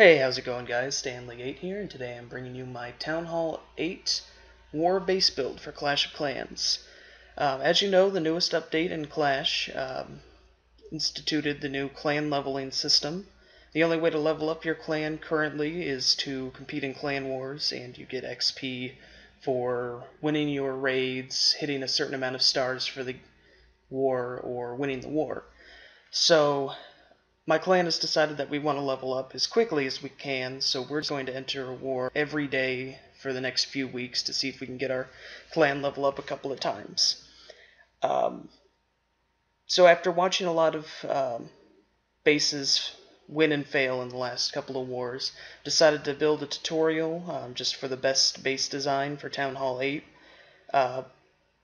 Hey, how's it going, guys? Stanley8 here, and today I'm bringing you my Town Hall 8 War base build for Clash of Clans. As you know, the newest update in Clash instituted the new clan leveling system. The only way to level up your clan currently is to compete in clan wars, and you get XP for winning your raids, hitting a certain amount of stars for the war, or winning the war. So my clan has decided that we want to level up as quickly as we can, so we're going to enter a war every day for the next few weeks to see if we can get our clan level up a couple of times. So after watching a lot of bases win and fail in the last couple of wars, decided to build a tutorial just for the best base design for Town Hall 8. I'm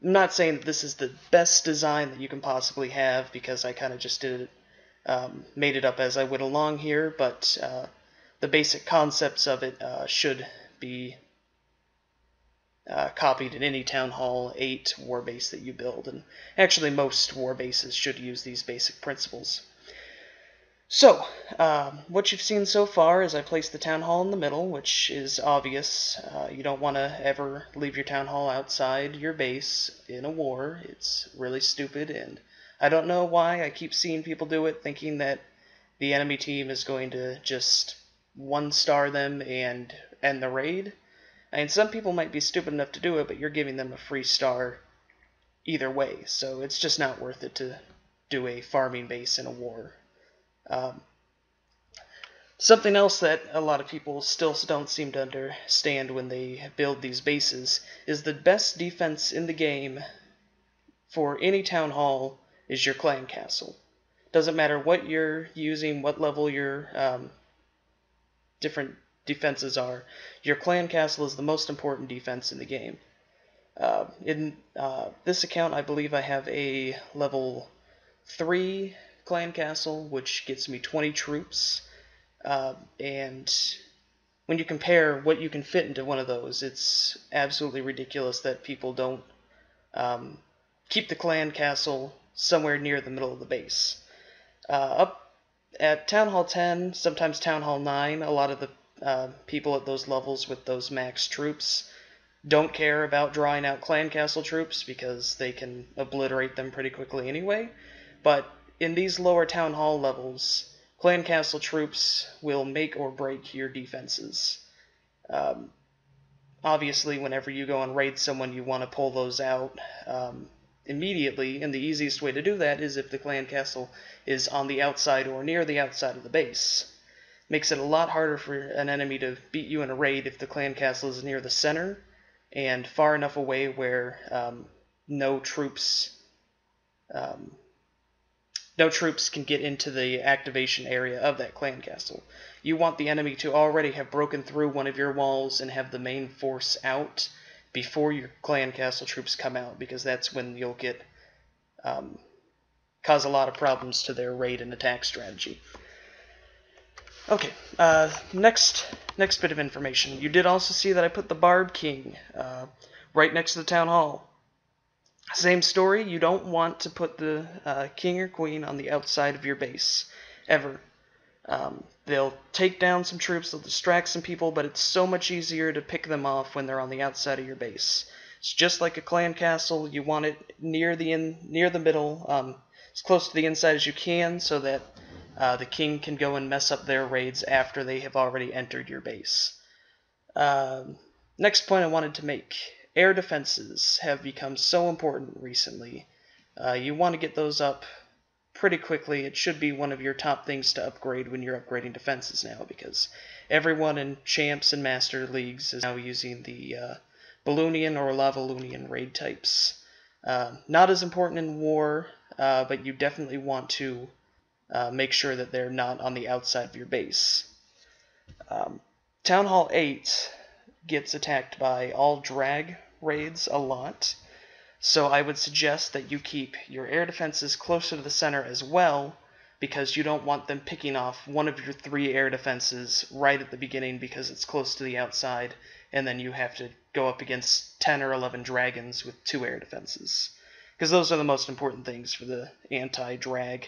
not saying that this is the best design that you can possibly have, because I kind of just did it. Made it up as I went along here, but the basic concepts of it should be copied in any Town Hall 8 war base that you build, and actually most war bases should use these basic principles. So, what you've seen so far is I placed the Town Hall in the middle, which is obvious. You don't want to ever leave your Town Hall outside your base in a war. It's really stupid, and I don't know why I keep seeing people do it, thinking that the enemy team is going to just one-star them and end the raid. I mean, some people might be stupid enough to do it, but you're giving them a free star either way, so it's just not worth it to do a farming base in a war. Something else that a lot of people still don't seem to understand when they build these bases is the best defense in the game for any town hall is your clan castle. Doesn't matter what you're using, what level your different defenses are, your clan castle is the most important defense in the game. In this account, I believe I have a level 3 clan castle, which gets me 20 troops, and when you compare what you can fit into one of those, it's absolutely ridiculous that people don't keep the clan castle somewhere near the middle of the base. Up at Town Hall 10, sometimes Town Hall 9, a lot of the people at those levels with those max troops don't care about drawing out clan castle troops because they can obliterate them pretty quickly anyway. But in these lower Town Hall levels, clan castle troops will make or break your defenses. Obviously, whenever you go and raid someone, you want to pull those out immediately, and the easiest way to do that is if the clan castle is on the outside or near the outside of the base. Makes it a lot harder for an enemy to beat you in a raid if the clan castle is near the center and far enough away where no troops can get into the activation area of that clan castle. You want the enemy to already have broken through one of your walls and have the main force out before your clan castle troops come out, because that's when you'll get cause a lot of problems to their raid and attack strategy. Okay, next bit of information. You did also see that I put the Barb King right next to the Town Hall. Same story, you don't want to put the king or queen on the outside of your base, ever. They'll take down some troops, they'll distract some people, but it's so much easier to pick them off when they're on the outside of your base. It's just like a clan castle, you want it near the middle, as close to the inside as you can, so that the king can go and mess up their raids after they have already entered your base. Next point I wanted to make. Air defenses have become so important recently. You want to get those up pretty quickly. It should be one of your top things to upgrade when you're upgrading defenses now, because everyone in Champs and Master Leagues is now using the Balloonian or Lavaloonian raid types. Not as important in war, but you definitely want to make sure that they're not on the outside of your base. Town Hall 8 gets attacked by all drag raids a lot, so I would suggest that you keep your air defenses closer to the center as well, because you don't want them picking off one of your 3 air defenses right at the beginning because it's close to the outside, and then you have to go up against 10 or 11 dragons with 2 air defenses, because those are the most important things for the anti-drag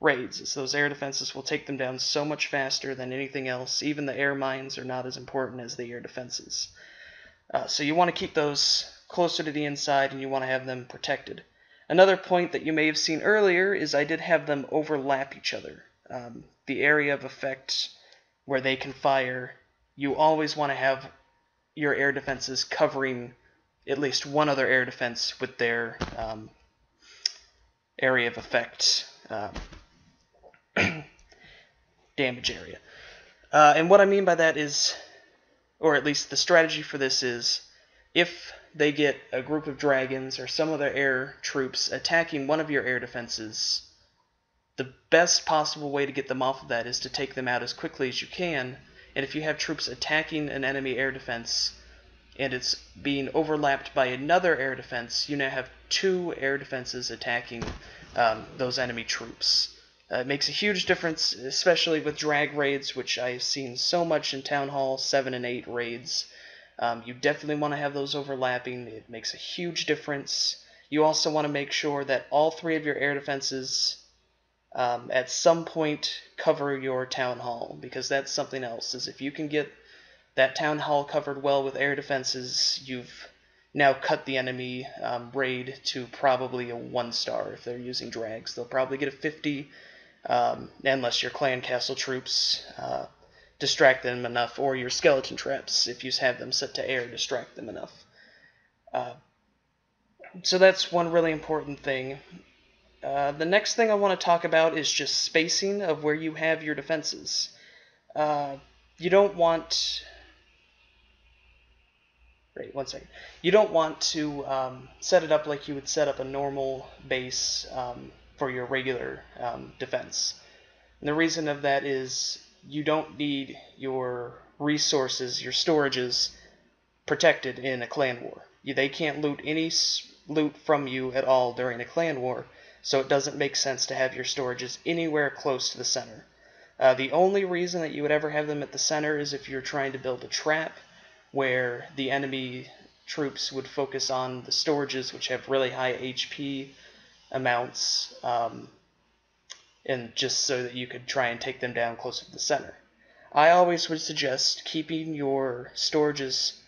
raids. So those air defenses will take them down so much faster than anything else. Even the air mines are not as important as the air defenses. So you want to keep those closer to the inside, and you want to have them protected. Another point that you may have seen earlier is I did have them overlap each other. The area of effect where they can fire, you always want to have your air defenses covering at least one other air defense with their area of effect damage area. And what I mean by that is, or at least the strategy for this is, if they get a group of dragons or some other air troops attacking one of your air defenses, the best possible way to get them off of that is to take them out as quickly as you can. And if you have troops attacking an enemy air defense and it's being overlapped by another air defense, you now have two air defenses attacking those enemy troops. It makes a huge difference, especially with drag raids, which I've seen so much in Town Hall 7 and 8 raids. You definitely want to have those overlapping. It makes a huge difference. You also want to make sure that all three of your air defenses at some point cover your Town Hall, because that's something else. Is if you can get that Town Hall covered well with air defenses, you've now cut the enemy raid to probably a 1-star if they're using drags. They'll probably get a 50, unless your clan castle troops distract them enough, or your skeleton traps, if you have them set to air, distract them enough. So that's one really important thing. The next thing I want to talk about is just spacing of where you have your defenses. You don't want... Wait, one second. You don't want to set it up like you would set up a normal base for your regular defense. And the reason of that is you don't need your resources, your storages, protected in a clan war. They can't loot any loot from you at all during a clan war, so it doesn't make sense to have your storages anywhere close to the center. The only reason that you would ever have them at the center is if you're trying to build a trap where the enemy troops would focus on the storages, which have really high HP amounts, and just so that you could try and take them down closer to the center. I always would suggest keeping your storages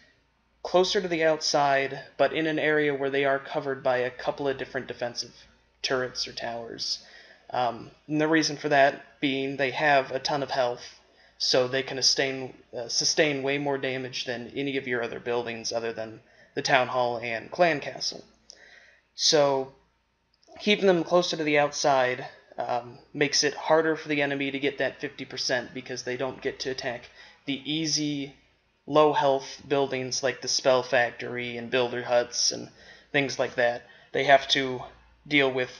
closer to the outside, but in an area where they are covered by a couple of different defensive turrets or towers. And the reason for that being they have a ton of health, so they can sustain way more damage than any of your other buildings other than the Town Hall and Clan Castle. So keeping them closer to the outside makes it harder for the enemy to get that 50% because they don't get to attack the easy, low health buildings like the Spell Factory and Builder Huts and things like that. They have to deal with,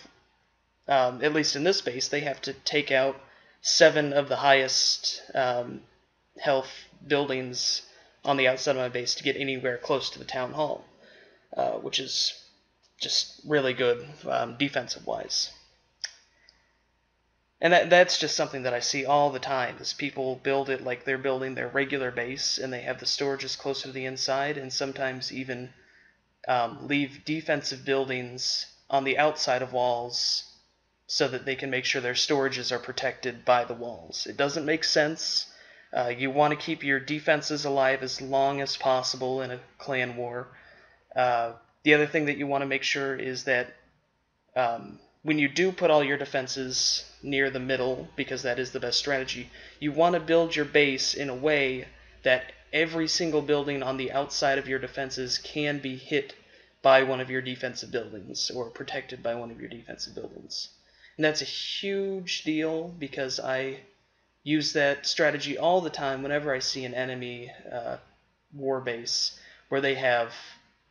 at least in this base, they have to take out 7 of the highest health buildings on the outside of my base to get anywhere close to the Town Hall, which is just really good defensive-wise. And that's just something that I see all the time, is people build it like they're building their regular base, and they have the storages closer to the inside, and sometimes even leave defensive buildings on the outside of walls so that they can make sure their storages are protected by the walls. It doesn't make sense. You want to keep your defenses alive as long as possible in a clan war. The other thing that you want to make sure is that when you do put all your defenses near the middle, because that is the best strategy, you want to build your base in a way that every single building on the outside of your defenses can be hit by one of your defensive buildings or protected by one of your defensive buildings. And that's a huge deal because I use that strategy all the time whenever I see an enemy war base where they have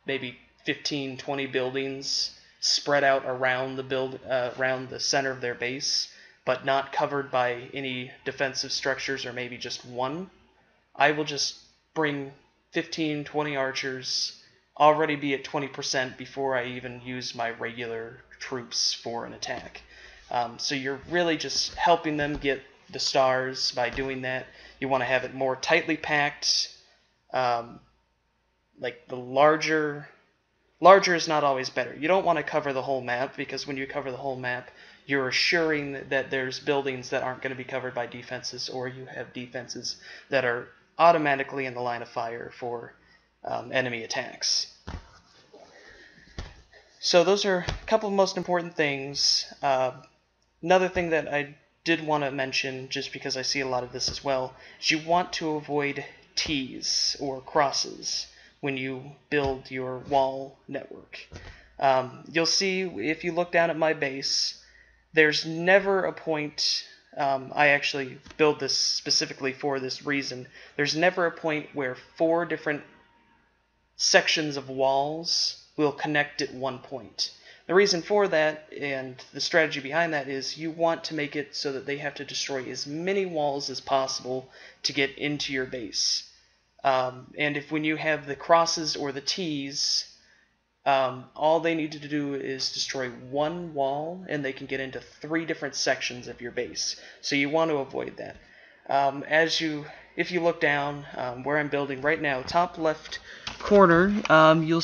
maybe 15, 20 buildings spread out around the center of their base, but not covered by any defensive structures, or maybe just one. I will just bring 15, 20 archers, already be at 20% before I even use my regular troops for an attack. So you're really just helping them get the stars by doing that. You want to have it more tightly packed. Like the larger is not always better. You don't want to cover the whole map, because when you cover the whole map, you're assuring that there's buildings that aren't going to be covered by defenses, or you have defenses that are automatically in the line of fire for enemy attacks. So those are a couple of most important things. Another thing that I did want to mention, just because I see a lot of this as well, is you want to avoid T's or crosses when you build your wall network. You'll see if you look down at my base, there's never a point, I actually build this specifically for this reason, there's never a point where 4 different sections of walls will connect at one point. The reason for that, and the strategy behind that, is you want to make it so that they have to destroy as many walls as possible to get into your base. And if when you have the crosses or the T's, all they need to do is destroy one wall, and they can get into 3 different sections of your base. So you want to avoid that. If you look down where I'm building right now, top left corner, you'll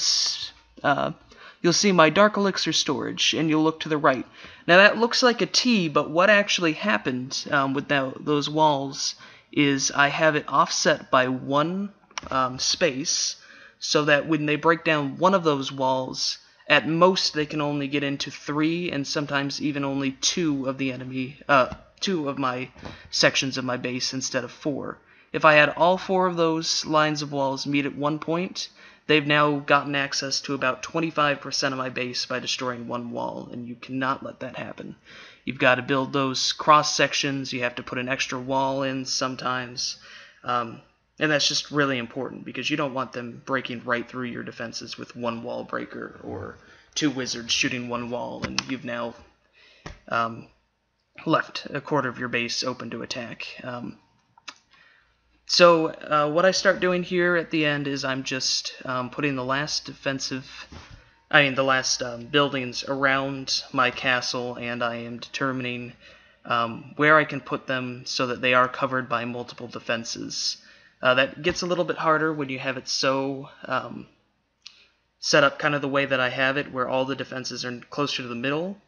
see my Dark Elixir storage, and you'll look to the right. Now that looks like a T, but what actually happened with those walls is I have it offset by 1 space, so that when they break down one of those walls, at most they can only get into 3, and sometimes even only 2 of the enemy, 2 of my sections of my base instead of 4. If I had all 4 of those lines of walls meet at one point, they've now gotten access to about 25% of my base by destroying 1 wall, and you cannot let that happen. You've got to build those cross sections, you have to put an extra wall in sometimes, and that's just really important, because you don't want them breaking right through your defenses with 1 wall breaker, or 2 wizards shooting 1 wall, and you've now left a quarter of your base open to attack. So what I start doing here at the end is I'm just putting the last buildings around my castle, and I am determining where I can put them so that they are covered by multiple defenses. That gets a little bit harder when you have it so set up kind of the way that I have it, where all the defenses are closer to the middle.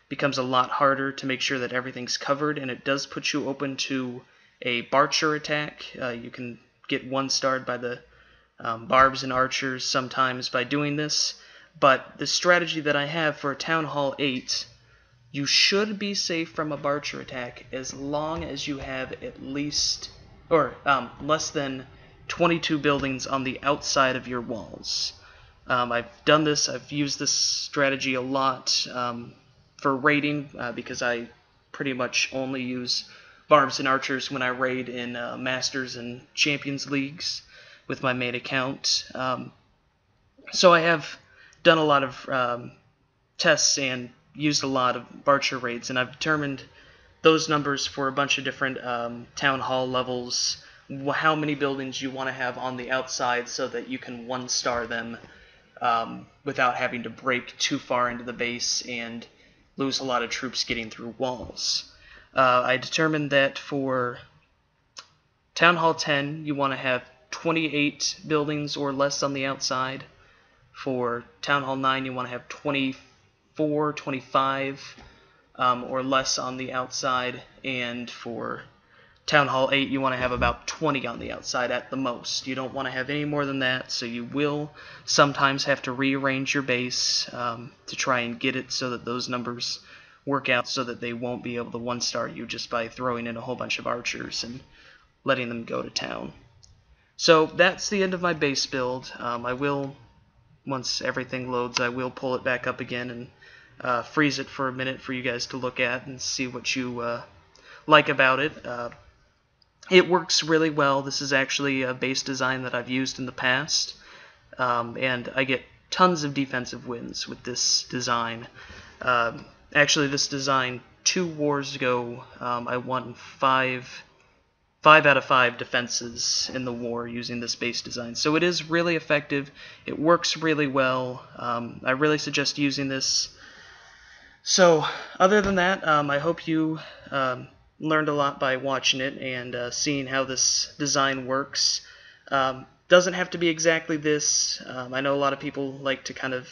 It becomes a lot harder to make sure that everything's covered, and it does put you open to a Barcher attack. You can get 1-starred by the barbs and archers sometimes by doing this, but the strategy that I have for Town Hall 8, you should be safe from a Barcher attack as long as you have at least, or less than 22 buildings on the outside of your walls. I've done this, I've used this strategy a lot for raiding, because I pretty much only use barbs and archers when I raid in Masters and Champions Leagues with my main account. So I have done a lot of tests and used a lot of Barcher raids, and I've determined those numbers for a bunch of different town hall levels, how many buildings you want to have on the outside so that you can 1-star them without having to break too far into the base and lose a lot of troops getting through walls. I determined that for Town Hall 10, you want to have 28 buildings or less on the outside. For Town Hall 9, you want to have 24, 25 or less on the outside. And for Town Hall 8, you want to have about 20 on the outside at the most. You don't want to have any more than that, so you will sometimes have to rearrange your base to try and get it so that those numbers work out, so that they won't be able to 1-star you just by throwing in a whole bunch of archers and letting them go to town. So that's the end of my base build. I will, once everything loads, I will pull it back up again and freeze it for a minute for you guys to look at and see what you like about it. It works really well. This is actually a base design that I've used in the past, and I get tons of defensive wins with this design. Actually, this design 2 wars ago, I won 5 out of 5 defenses in the war using this base design. So it is really effective. It works really well. I really suggest using this. So other than that, I hope you learned a lot by watching it and seeing how this design works. Doesn't have to be exactly this. I know a lot of people like to kind of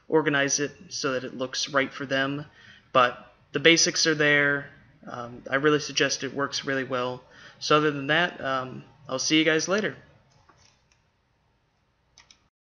organize it so that it looks right for them, but the basics are there. I really suggest it. Works really well. So other than that, I'll see you guys later.